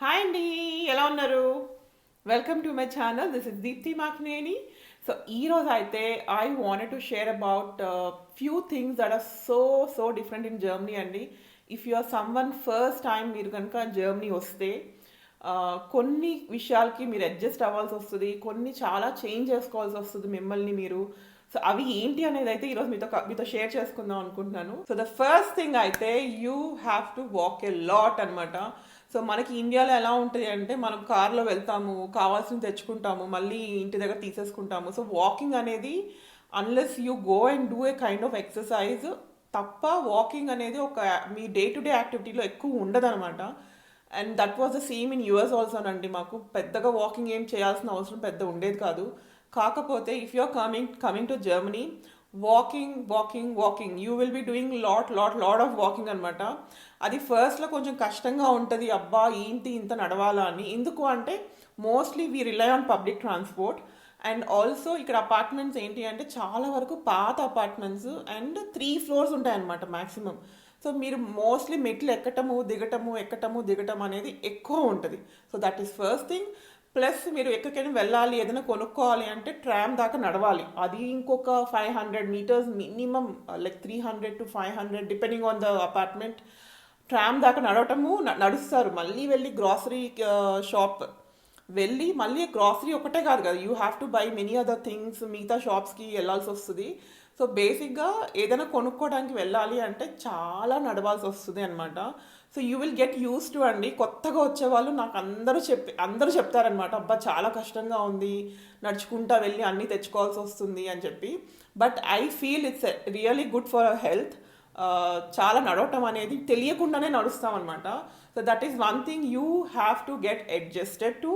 Hi అండి, ఎలా ఉన్నారు? Welcome to my channel. This is Deepti మాక్నేని. సో ఈరోజు అయితే I wanted to share about few things that are so different in Germany అండి. If you are someone first time మీరు కనుక Germany వస్తే కొన్ని విషయాలకి మీరు అడ్జస్ట్ అవ్వాల్సి వస్తుంది, కొన్ని చాలా చేంజ్ చేసుకోవాల్సి వస్తుంది మిమ్మల్ని మీరు. సో అవి ఏంటి అనేది అయితే ఈరోజు మీతో షేర్ చేసుకుందాం అనుకుంటున్నాను. సో ద ఫస్ట్ థింగ్ అయితే you have to walk a lot అనమాట. సో మనకి ఇండియాలో ఎలా ఉంటుంది అంటే మనం కార్లో వెళ్తాము, కావాల్సింది తెచ్చుకుంటాము, మళ్ళీ ఇంటి దగ్గర తీసేసుకుంటాము. సో వాకింగ్ అనేది unless you go and do a kind of exercise తప్ప వాకింగ్ అనేది ఒక మీ డే టు డే యాక్టివిటీలో ఎక్కువ ఉండదన్నమాట. And that was the same in US ఆల్సోనండి. మాకు పెద్దగా వాకింగ్ ఏం చేయాల్సిన అవసరం పెద్ద ఉండేది కాదు. కాకపోతే if you are coming to Germany, walking you will be doing lot of walking అనమాట. అది ఫస్ట్లో కొంచెం కష్టంగా ఉంటుంది, అబ్బా ఏంటి ఇంత నడవాలా అని. ఎందుకు అంటే mostly we rely on public transport. And also ఇక్కడ అపార్ట్మెంట్స్ ఏంటి అంటే చాలా వరకు పాత అపార్ట్మెంట్స్ అండ్ 3 floors ఉంటాయన్నమాట మ్యాక్సిమం. సో మీరు మోస్ట్లీ మెట్లు ఎక్కటము దిగటం అనేది ఎక్కువ ఉంటుంది. So that is first thing. Plus మీరు ఎక్కడికైనా వెళ్ళాలి, ఏదైనా కొనుక్కోవాలి అంటే ట్రామ్ దాకా నడవాలి. అది ఇంకొక 500 meters minimum, like 300 to 500 depending on the apartment. Tram దాకా నడుస్తారు. మళ్ళీ వెళ్ళి గ్రాసరీ షాప్ వెళ్ళి మళ్ళీ గ్రాసరీ ఒకటే కాదు కదా, you have to buy many other things, మిగతా షాప్స్కి వెళ్ళాల్సి వస్తుంది. సో బేసిక్గా ఏదైనా కొనుక్కోవడానికి వెళ్ళాలి అంటే చాలా నడవాల్సి వస్తుంది అనమాట. So you will get use to అండి. కొత్తగా వచ్చేవాళ్ళు నాకు అందరూ చెప్తారనమాట, అబ్బా చాలా కష్టంగా ఉంది, నడుచుకుంటా వెళ్ళి అన్నీ తెచ్చుకోవాల్సి వస్తుంది అని చెప్పి. But I feel it's really good for health. చాలా నడవటం అనేది తెలియకుండానే నడుస్తాం అనమాట. So that is one thing you have to get adjusted to.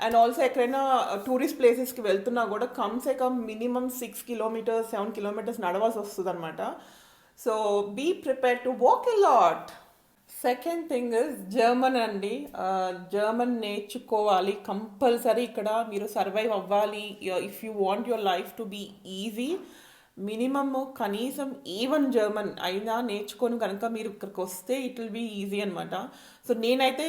And also ఎక్కడైనా టూరిస్ట్ ప్లేసెస్కి వెళ్తున్నా కూడా కమ్సే కమ్ మినిమం 6 kilometers 7 kilometers నడవాల్సి వస్తుంది అనమాట. So be prepare to walk a lot. Second thing is German అండి. జర్మన్ నేర్చుకోవాలి కంపల్సరీ. ఇక్కడ మీరు సర్వైవ్ అవ్వాలి, if you want your life to be easy, minimum కనీసం ఈవెన్ జర్మన్ అయినా నేర్చుకొని కనుక మీరు ఇక్కడికి వస్తే ఇట్ విల్ బీ ఈజీ అనమాట. సో నేనైతే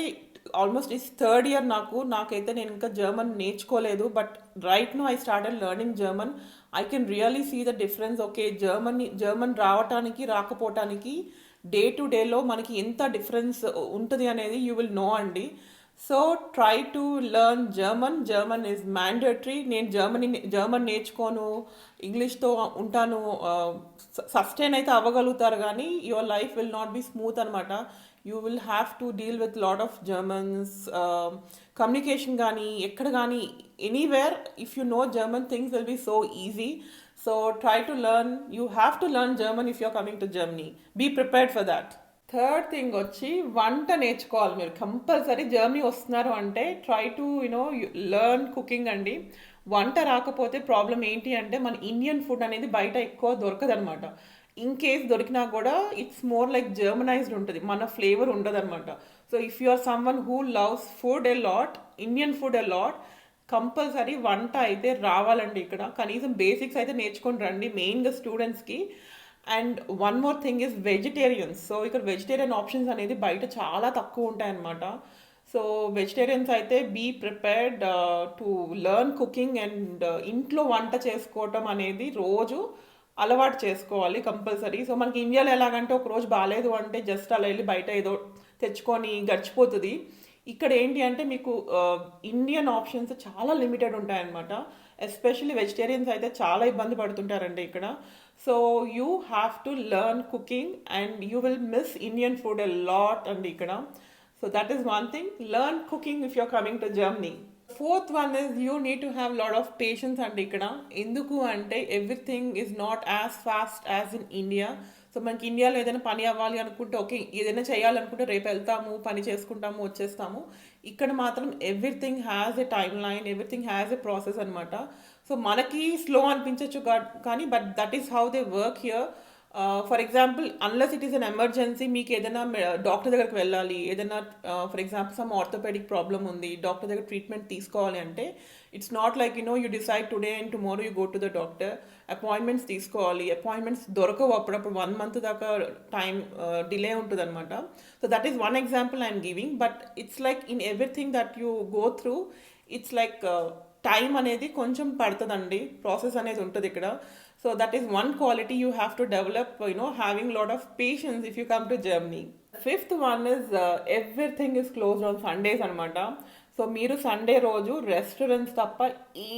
ఆల్మోస్ట్ ఇస్ థర్డ్ ఇయర్ నాకైతే నేను ఇంకా జర్మన్ నేర్చుకోలేదు. But right now I started learning German. I can really see the difference. Okay, German రావటానికి రాకపోవటానికి డే టు డేలో మనకి ఎంత డిఫరెన్స్ ఉంటుంది అనేది యూ విల్ నో అండి. So try to learn German is mandatory. నేను జర్మన్ నేర్చుకోను, ఇంగ్లీష్తో ఉంటాను, సస్టైన్ అయితే అవ్వగలుగుతారు, కానీ your life will not be smooth అనమాట. You will have to deal with lot of Germans. Communication కానీ ఎక్కడ కానీ anywhere, if you know German things will be so easy. So try to learn. You have to learn German if you're coming to Germany. Be prepared for that. Third thing వచ్చి వంట నేర్చుకోవాలి మీరు compulsory. Germany వస్తున్నారు అంటే try to learn cooking అండి. వంట రాకపోతే problem ఏంటి అంటే మన ఇండియన్ ఫుడ్ అనేది బయట ఎక్కువ దొరకదనమాట. ఇన్ కేస్ దొరికినా కూడా ఇట్స్ మోర్ లైక్ జర్మనైజ్డ్ ఉంటుంది, మన ఫ్లేవర్ ఉండదు అనమాట. So if you are someone who loves food a lot, Indian food a lot, compulsory వంట అయితే రావాలండి. ఇక్కడ కనీసం బేసిక్స్ అయితే నేర్చుకొని రండి, మెయిన్గా స్టూడెంట్స్కి. And one more thing is vegetarians. So ఇక్కడ వెజిటేరియన్ ఆప్షన్స్ అనేది బయట చాలా తక్కువ ఉంటాయన్నమాట. సో వెజిటేరియన్స్ అయితే be prepared to learn cooking. And ఇంట్లో వంట చేసుకోవటం అనేది రోజు అలవాటు చేసుకోవాలి కంపల్సరీ. సో మనకి ఇండియాలో ఎలాగంటే ఒక రోజు బాగాలేదు అంటే జస్ట్ అలా వెళ్ళి బయట ఏదో తెచ్చుకొని గడిచిపోతుంది. ఇక్కడ ఏంటి అంటే మీకు ఇండియన్ ఆప్షన్స్ చాలా లిమిటెడ్ ఉంటాయన్నమాట. ఎస్పెషల్లీ వెజిటేరియన్స్ అయితే చాలా ఇబ్బంది పడుతుంటారండి ఇక్కడ. So you have to learn cooking and you will miss Indian food a lot అండి ఇక్కడ. So that is one thing, learn cooking if you're coming to Germany. Fourth one is you need to have lot of patience అండి ఇక్కడ. ఎందుకు అంటే everything is not as fast as in India. సో మనకి ఇండియాలో ఏదైనా పని అవ్వాలి అనుకుంటే, ఓకే ఏదైనా చేయాలనుకుంటే రేపు వెళ్తాము, పని చేసుకుంటాము, వచ్చేస్తాము. ఇక్కడ మాత్రం everything has a timeline, everything has a process అనమాట. సో మనకి స్లో అనిపించవచ్చు కానీ but that is how they work here. For example unless it is an emergency, మీకు ఏదైనా డాక్టర్ దగ్గరికి వెళ్ళాలి, ఏదైనా for example some orthopaedic problem ఉంది, డాక్టర్ దగ్గర ట్రీట్మెంట్ తీసుకోవాలి అంటే it's not like you decide today and tomorrow you go to the doctor. Appointments తీసుకోవాలి, అపాయింట్మెంట్స్ దొరకవు అప్పుడప్పుడు 1 month దాకా టైం డిలే ఉంటుంది అనమాట. So that is one example I'm giving. But it's like in everything that you go through, it's like time అనేది కొంచెం పడుతుందండి, process అనేది ఉంటుంది ఇక్కడ. So that is one quality you have to develop, having lot of patience if you come to Germany. Fifth one is everything is closed on Sundays అనమాట. So మీరు Sunday రోజు restaurants తప్ప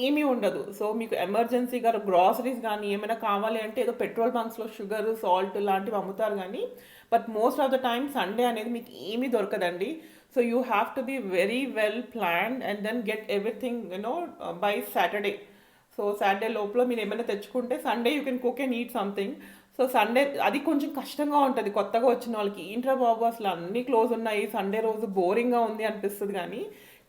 ఏమీ ఉండదు. సో మీకు ఎమర్జెన్సీగా గ్రాసరీస్ కానీ ఏమైనా కావాలి అంటే ఏదో పెట్రోల్ బంక్స్లో షుగర్, సాల్ట్ లాంటివి అమ్ముతారు కానీ, but most of the time Sunday అనేది మీకు ఏమీ దొరకదండి. So you have to be very well planned and then get everything by Saturday. So Saturday లోపల మీరు ఏమైనా తెచ్చుకుంటే Sunday you can cook and eat something. So Sunday అది కొంచెం కష్టంగా ఉంటుంది కొత్తగా వచ్చిన వాళ్ళకి. ఏంట్రా బాబు అసలు అన్నీ క్లోజ్ ఉన్నాయి, సండే రోజు బోరింగ్గా ఉంది అనిపిస్తుంది. కానీ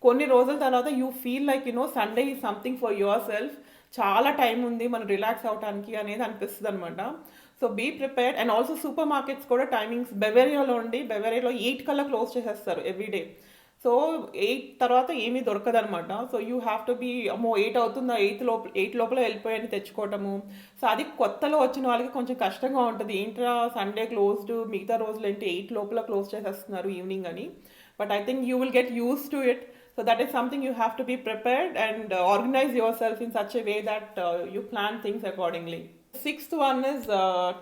కొన్ని రోజుల తర్వాత you feel like Sunday is something for yourself, చాలా టైం ఉంది మనం రిలాక్స్ అవడానికి అనేది అనిపిస్తుంది అనమాట. So be prepared. And also supermarkets కూడా టైమింగ్స్ బెవేరియాలో 8 కల్లా క్లోజ్ చేసేస్తారు ఎవ్రీడే. సో 8 తర్వాత ఏమీ దొరకదనమాట. So you have to be 8 అవుతుందా, 8 లోపల వెళ్ళిపోయాని తెచ్చుకోవటము. సో అది కొత్తలో వచ్చిన వాళ్ళకి కొంచెం కష్టంగా ఉంటుంది, ఏంట్రా సండే క్లోజ్డ్, మిగతా రోజులు ఏంటి 8 లోపల క్లోజ్ చేసేస్తున్నారు ఈవినింగ్ అని. But I think you will get use to it. So that is something you have to be prepared and organize yourself in such a way that you plan things accordingly. Sixth one is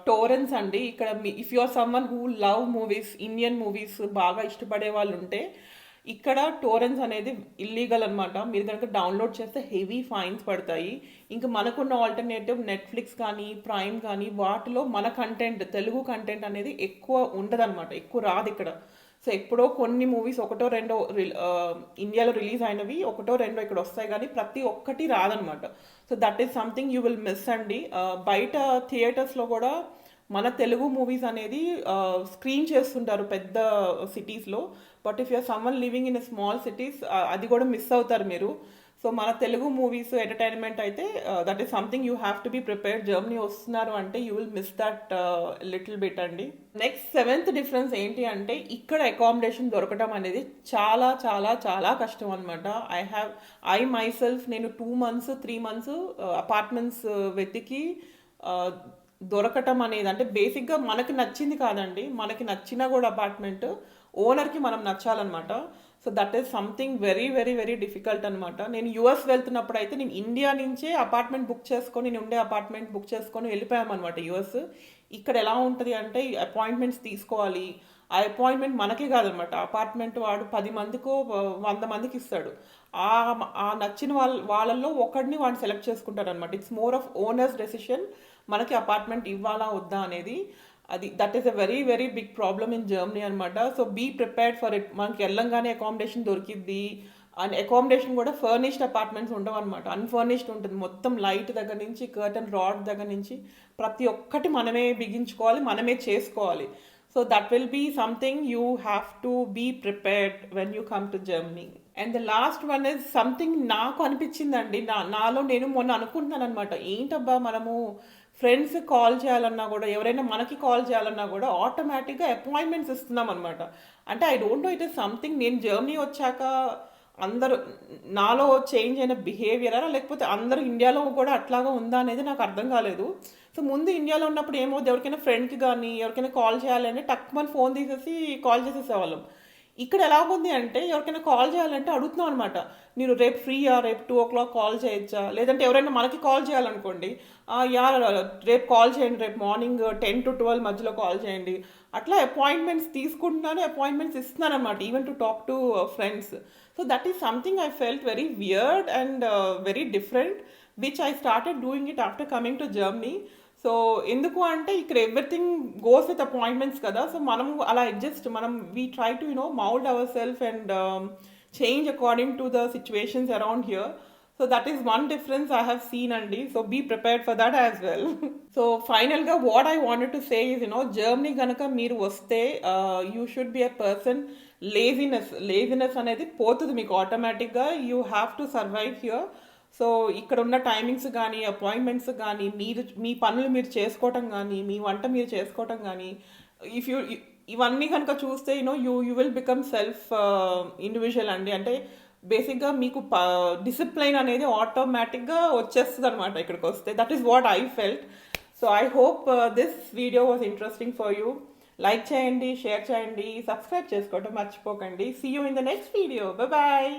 torrents అండి. ఇక్కడ if you are someone who love movies, Indian movies బాగా ఇష్టపడే వాళ్ళు ఉంటే ఇక్కడ Torrens అనేది illegal అనమాట. మీరు కనుక డౌన్లోడ్ చేస్తే హెవీ ఫైన్స్ పడతాయి. ఇంకా మనకున్న ఆల్టర్నేటివ్ నెట్ఫ్లిక్స్ కానీ ప్రైమ్ కానీ వాటిలో మన కంటెంట్, తెలుగు కంటెంట్ అనేది ఎక్కువ ఉండదన్నమాట, ఎక్కువ రాదు ఇక్కడ. సో ఎప్పుడో కొన్ని మూవీస్ ఒకటో రెండో ఇండియాలో రిలీజ్ అయినవి ఒకటో రెండో ఇక్కడ వస్తాయి, కానీ ప్రతి ఒక్కటి రాదనమాట. So that is something you will miss అండి. బయట థియేటర్స్లో కూడా మన తెలుగు మూవీస్ అనేది స్క్రీన్ చేస్తుంటారు పెద్ద సిటీస్లో. But if you're someone living in small cities అది కూడా మిస్ అవుతారు మీరు. సో మన తెలుగు మూవీస్ ఎంటర్టైన్మెంట్ అయితే that is something you have to be prepared. Germany వస్తున్నారు అంటే you will miss that little bit అండి. నెక్స్ట్ 7th డిఫరెన్స్ ఏంటి అంటే ఇక్కడ అకామిడేషన్ దొరకటం అనేది చాలా చాలా చాలా కష్టం అనమాట. ఐ మై సెల్ఫ్ నేను 2 months 3 months అపార్ట్మెంట్స్ వెతికి దొరకటం అనేది, అంటే బేసిక్గా మనకి నచ్చింది కాదండి, మనకి నచ్చినా కూడా అపార్ట్మెంట్ ఓనర్కి మనం నచ్చాలన్నమాట. So that is something very very very difficult అనమాట. నేను యూఎస్ వెళ్తున్నప్పుడు అయితే నేను ఇండియా నుంచే అపార్ట్మెంట్ బుక్ చేసుకొని, నేను ఉండే అపార్ట్మెంట్ బుక్ చేసుకొని వెళ్ళిపోయామన్నమాట యూఎస్. ఇక్కడ ఎలా ఉంటుంది అంటే అపాయింట్మెంట్స్ తీసుకోవాలి. ఆ అపాయింట్మెంట్ మనకే కాదనమాట, అపార్ట్మెంట్ వాడు 10 మందికో 100 మందికి ఇస్తాడు. ఆ నచ్చిన వాళ్ళల్లో ఒకడిని వాడిని సెలెక్ట్ చేసుకుంటారు అనమాట. It's more of owner's decision మనకి అపార్ట్మెంట్ ఇవ్వాలా వద్దా అనేది. That is a very very big problem in Germany అనమాట. So be prepared for it. మనకి వెళ్ళంగానే అకామిడేషన్ దొరికిద్ది. అండ్ అకామిడేషన్ కూడా ఫర్నిష్డ్ అపార్ట్మెంట్స్ ఉండవు అనమాట, అన్ఫర్నిష్డ్ ఉంటుంది. మొత్తం లైట్ దగ్గర నుంచి కర్టన్ రాడ్ దగ్గర నుంచి ప్రతి ఒక్కటి మనమే బిగించుకోవాలి, మనమే చేసుకోవాలి. So that will be something you have to be prepared when you come to Germany. And the last one is something నాకు అనిపించిందండి, నాలో నేను మొన్న అనుకుంటున్నాను అనమాట, ఏంటబ్బా మనము ఫ్రెండ్స్ కాల్ చేయాలన్నా కూడా, ఎవరైనా మనకి కాల్ చేయాలన్నా కూడా ఆటోమేటిక్గా అపాయింట్మెంట్స్ ఇస్తున్నాం అనమాట. అంటే I don't know, it is something నేను జర్మనీ వచ్చాక అందరూ నాలో చేంజ్ అయిన బిహేవియరా, లేకపోతే అందరూ ఇండియాలో కూడా అట్లాగా ఉందా అనేది నాకు అర్థం కాలేదు. సో ముందు ఇండియాలో ఉన్నప్పుడు ఏమవుతుంది, ఎవరికైనా ఫ్రెండ్కి కానీ ఎవరికైనా కాల్ చేయాలంటే టక్కుమని ఫోన్ తీసేసి కాల్ చేసేసేవాళ్ళం. ఇక్కడ ఎలా ఉంది అంటే ఎవరికైనా కాల్ చేయాలంటే అడుగుతున్నాం అనమాట, మీరు రేపు ఫ్రీయా, రేపు 2 o'clock కాల్ చేయొచ్చా, లేదంటే ఎవరైనా మనకి కాల్ చేయాలనుకోండి, యా రేపు కాల్ చేయండి, రేపు మార్నింగ్ 10 to 12 మధ్యలో కాల్ చేయండి. అట్లా అపాయింట్మెంట్స్ తీసుకుంటున్నాను, అపాయింట్మెంట్స్ ఇస్తున్నాను అనమాట, even to talk to friends. So that is something I felt very weird and very different, which I started doing it after coming to Germany. So ఎందుకు అంటే ఇక్కడ everything goes with appointments కదా. So మనం అలా adjust, మనం we try to mould our self and change according to the situations around here. So that is one difference I have seen అండి. So be prepared for that as well. So ఫైనల్గా what I wanted to say is Germany కనుక మీరు వస్తే you should be a person. Laziness అనేది పోతుంది మీకు ఆటోమేటిక్గా. You have to survive here. So ఇక్కడ ఉన్న టైమింగ్స్ కానీ అపాయింట్మెంట్స్ కానీ మీరు మీ పనులు మీరు చేసుకోవటం కానీ మీ వంట మీరు చేసుకోవటం కానీ ఇఫ్ యూ ఇవన్నీ కనుక చూస్తే you will become self individual అండి. అంటే బేసిక్గా మీకు డిసిప్లైన్ అనేది ఆటోమేటిక్గా వచ్చేస్తుంది అనమాట ఇక్కడికి వస్తే. That is what I felt. So I hope this video was interesting for you. Like చేయండి, షేర్ చేయండి, సబ్స్క్రైబ్ చేసుకోవడం మర్చిపోకండి. See you in the next video. Bye.